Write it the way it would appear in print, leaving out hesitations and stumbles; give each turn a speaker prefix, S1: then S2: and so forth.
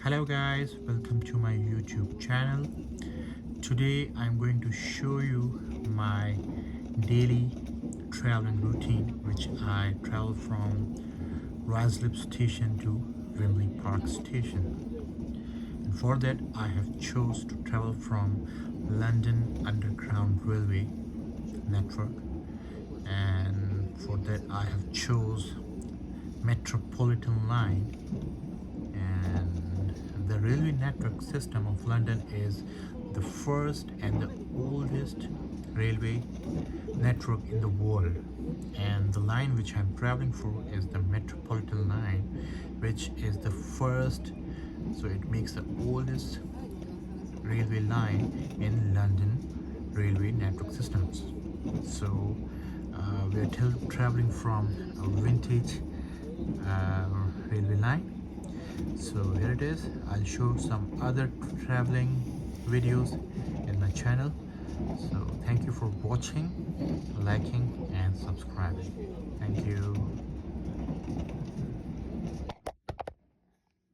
S1: Hello guys, welcome to my YouTube channel. Today I'm going to show you my daily traveling routine, which I travel from Ruislip station to Wembley Park station. And for that I have chose to travel from London Underground Railway network, and for that I have chose Metropolitan line. And the railway network system of London is the first and the oldest railway network in the world, and the line which I'm traveling for is the Metropolitan line, which is the first, so it makes the oldest railway line in London railway network systems. So we're traveling from a vintage railway line. So here it is. I'll show some other traveling videos in my channel. So thank you for watching, liking and subscribing. Thank you.